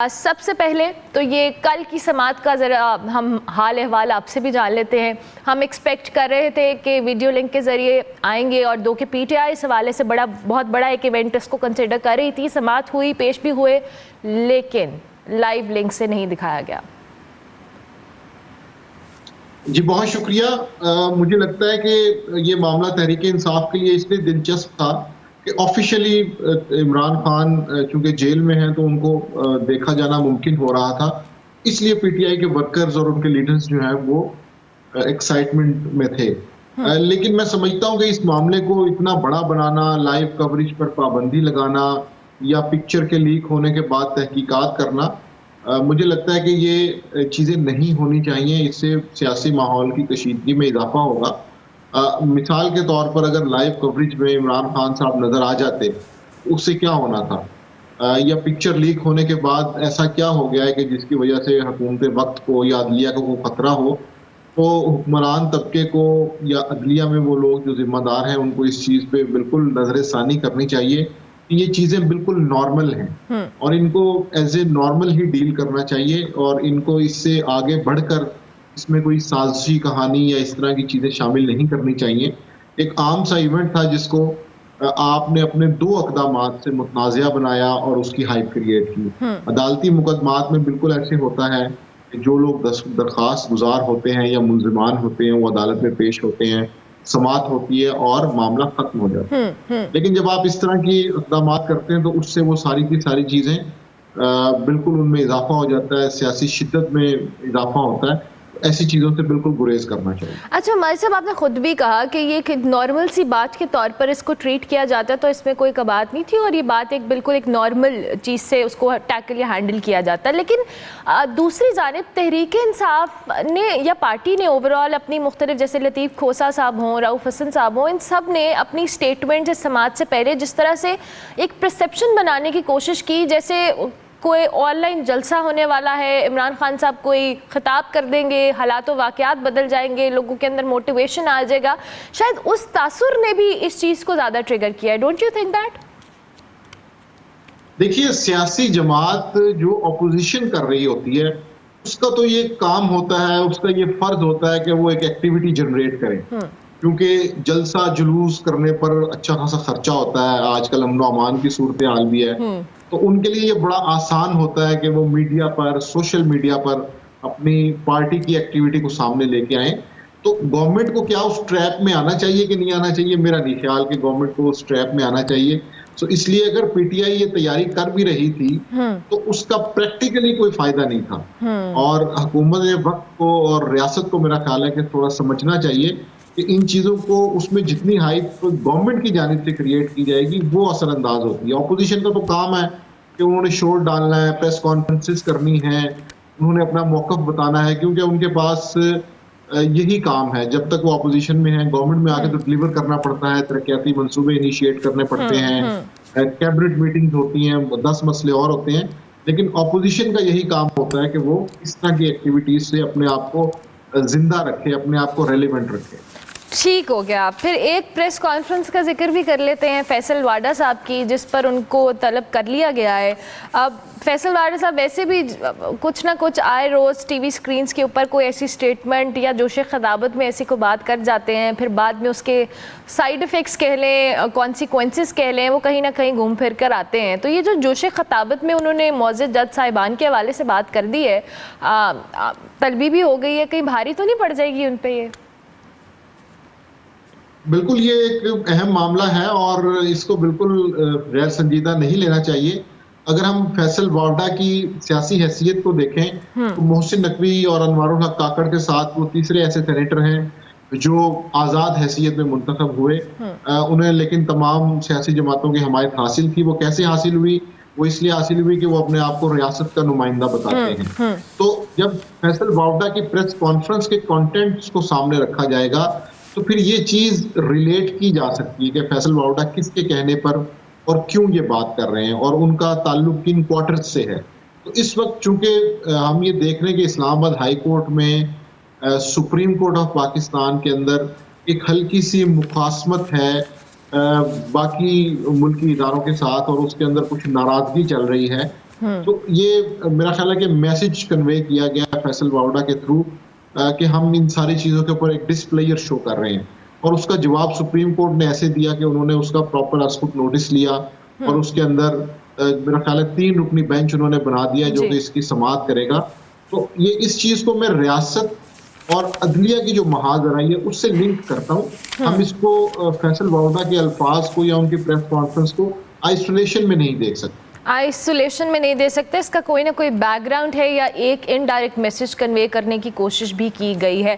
सबसे पहले तो ये कल की समात का ज़रा हम हाल अहवाल आपसे भी जान लेते हैं। हम एक्सपेक्ट कर रहे थे कि वीडियो लिंक के ज़रिए आएंगे और दो के पीटीआई इस हवाले से बहुत बड़ा एक इवेंट इसको कंसिडर कर रही थी। समात हुई, पेश भी हुए, लेकिन लाइव लिंक से नहीं दिखाया गया। जी बहुत शुक्रिया। मुझे लगता है कि ये मामला तहरीक इंसाफ के लिए इसलिए दिलचस्प था कि ऑफिशियली इमरान खान चूंकि जेल में हैं तो उनको देखा जाना मुमकिन हो रहा था, इसलिए पीटीआई के वर्कर्स और उनके लीडर्स जो हैं वो एक्साइटमेंट में थे। लेकिन मैं समझता हूँ कि इस मामले को इतना बड़ा बनाना, लाइव कवरेज पर पाबंदी लगाना या पिक्चर के लीक होने के बाद तहकीकात करना, मुझे लगता है कि ये चीज़ें नहीं होनी चाहिए। इससे सियासी माहौल की कशीदगी में इजाफा होगा। मिसाल के तौर पर अगर लाइव कवरेज में इमरान खान साहब नजर आ जाते, उससे क्या होना था? या पिक्चर लीक होने के बाद ऐसा क्या हो गया है कि जिसकी वजह से हुकूमत वक्त को या अदलिया को खतरा हो, तो हुक्मरान तबके को या अदलिया में वो लोग जो जिम्मेदार हैं उनको इस चीज़ पे बिल्कुल नजरसानी करनी चाहिए कि ये चीज़ें बिल्कुल नॉर्मल हैं और इनको एज ए नॉर्मल ही डील करना चाहिए और इनको इससे आगे बढ़कर इसमें कोई साजिशी कहानी या इस तरह की चीज़ें शामिल नहीं करनी चाहिए। एक आम सा इवेंट था जिसको आपने अपने 2 अक़दामात से मुतनाज़िया बनाया और उसकी हाइप क्रिएट की। अदालती मुकदमात में बिल्कुल ऐसे होता है कि जो लोग दरख्वास्त गुजार होते हैं या मुल्ज़िमान होते हैं वो अदालत में पेश होते हैं, समात होती है और मामला खत्म हो जाता है। लेकिन जब आप इस तरह की इक़दामात करते हैं तो उससे वो सारी की सारी चीज़ें बिल्कुल उनमें इजाफा हो जाता है, सियासी शिद्दत में इजाफा होता है। ऐसी चीज़ों से बिल्कुल गुरेज करना चाहिए। अच्छा माजिद साहब, आपने खुद भी कहा कि ये नॉर्मल सी बात के तौर पर इसको ट्रीट किया जाता है, तो इसमें कोई कबात नहीं थी और ये बात एक बिल्कुल एक नॉर्मल चीज़ से उसको टैकल या हैंडल किया जाता है। लेकिन दूसरी जानिब तहरीक इंसाफ ने या पार्टी ने ओवरऑल अपनी मुख्तलिफ, जैसे लतीफ़ खोसा साहब हों, रऊफ़ हसन साहब हों, इन सब ने अपनी स्टेटमेंट समाज से पहले जिस तरह से एक परसेप्शन बनाने की कोशिश की, जैसे कोई ऑनलाइन जलसा होने वाला है, इमरान खान साहब कोई खिताब कर देंगे, हालात व वाक़यात बदल जाएंगे, लोगों के अंदर मोटिवेशन आ जाएगा, शायद उस तासुर ने भी इस चीज़ को ज़्यादा ट्रिगर किया है। Don't you think that? देखिए, सियासी जमात जो अपोजिशन कर रही होती है उसका तो ये काम होता है, उसका ये फर्ज होता है कि वो एक एक्टिविटी जनरेट करे, क्योंकि जलसा जुलूस करने पर अच्छा खासा खर्चा होता है। आजकल अमन अमान की सूरत हाल भी है, तो उनके लिए ये बड़ा आसान होता है कि वो मीडिया पर, सोशल मीडिया पर अपनी पार्टी की एक्टिविटी को सामने लेके आए। तो गवर्नमेंट को क्या उस ट्रैप में आना चाहिए कि नहीं आना चाहिए? मेरा नहीं ख्याल कि गवर्नमेंट को उस ट्रैप में आना चाहिए। तो इसलिए अगर पीटीआई ये तैयारी कर भी रही थी तो उसका प्रैक्टिकली कोई फायदा नहीं था और हुकूमत वक्त को और रियासत को मेरा ख्याल है कि थोड़ा समझना चाहिए कि इन चीज़ों को उसमें जितनी हाइप गवर्नमेंट की जानिब से क्रिएट की जाएगी वो असरअंदाज होती है। ऑपोजिशन का तो काम है कि उन्होंने शोर डालना है, प्रेस कॉन्फ्रेंसेस करनी है, उन्होंने अपना मौक़िफ़ बताना है, क्योंकि उनके पास यही काम है। जब तक वो ऑपोजिशन में है, गवर्नमेंट में आके तो डिलीवर करना पड़ता है, तरक्याती मंसूबे इनिशिएट करने पड़ते हैं, कैबिनेट मीटिंग्स होती हैं, 10 मसले और होते हैं। लेकिन ऑपोजिशन का यही काम होता है कि वो इस तरह की एक्टिविटीज़ से अपने आप को जिंदा रखे, अपने आप को रेलिवेंट रखे। ठीक हो गया। फिर एक प्रेस कॉन्फ्रेंस का जिक्र भी कर लेते हैं फैसल वाडा साहब की, जिस पर उनको तलब कर लिया गया है। अब फैसल वाडा साहब वैसे भी कुछ ना कुछ आए रोज़ टीवी स्क्रीन्स के ऊपर कोई ऐसी स्टेटमेंट या जोश खिताबत में ऐसी कोई बात कर जाते हैं, फिर बाद में उसके साइड इफ़ेक्ट्स कह लें, कॉन्सिक्वेंसेस कह लें, वो कहीं ना कहीं घूम फिर कर आते हैं। तो ये जो जोश खिताबत में उन्होंने मौजूद जज साहिबान के हवाले से बात कर दी है, तलबी भी हो गई है, कहीं भारी तो नहीं पड़ जाएगी उन पर ये? बिल्कुल, ये एक अहम मामला है और इसको बिल्कुल गैर संजीदा नहीं लेना चाहिए। अगर हम फैसल वाडा की सियासी हैसियत को देखें तो मोहसिन नकवी और अनवारुल हक काकड़ के साथ वो तीसरे ऐसे सेनेटर हैं जो आज़ाद हैसियत में मुंतखब हुए। उन्हें लेकिन तमाम सियासी जमातों की हमायत हासिल थी। वो कैसे हासिल हुई? वो इसलिए हासिल हुई कि वो अपने आप को रियासत का नुमाइंदा बताते हैं। तो जब फैसल वाडा की प्रेस कॉन्फ्रेंस के कंटेंट्स को सामने रखा जाएगा तो फिर ये चीज़ रिलेट की जा सकती है कि फैसल वाडा किसके कहने पर और क्यों ये बात कर रहे हैं और उनका ताल्लुक किन क्वार्टर्स से है। तो इस वक्त चूंकि हम ये देख रहे हैं कि इस्लामाबाद हाई कोर्ट में सुप्रीम कोर्ट ऑफ पाकिस्तान के अंदर एक हल्की सी मुखासमत है बाकी मुल्की इदारों के साथ और उसके अंदर कुछ नाराज़गी चल रही है। तो ये मेरा ख्याल है कि मैसेज कन्वे किया गया फैसल वावड़ा के थ्रू कि हम इन सारी चीज़ों के ऊपर एक डिसप्लेयर शो कर रहे हैं, और उसका जवाब सुप्रीम कोर्ट ने ऐसे दिया कि उन्होंने उसका प्रॉपर अस्कुट नोटिस लिया और उसके अंदर मेरा ख्याल है 3 रुकनी बेंच उन्होंने बना दिया जो कि इसकी समाअत करेगा। तो ये इस चीज़ को मैं रियासत और अदलिया की जो महाजराई है उससे लिंक करता हूँ। हम इसको फैसल वावड़ा के अल्फाज को या उनकी प्रेस कॉन्फ्रेंस को आइसोलेशन में नहीं देख सकते। आइसोलेशन में नहीं दे सकते, इसका कोई ना कोई बैकग्राउंड है या एक इनडायरेक्ट मैसेज कन्वे करने की कोशिश भी की गई है।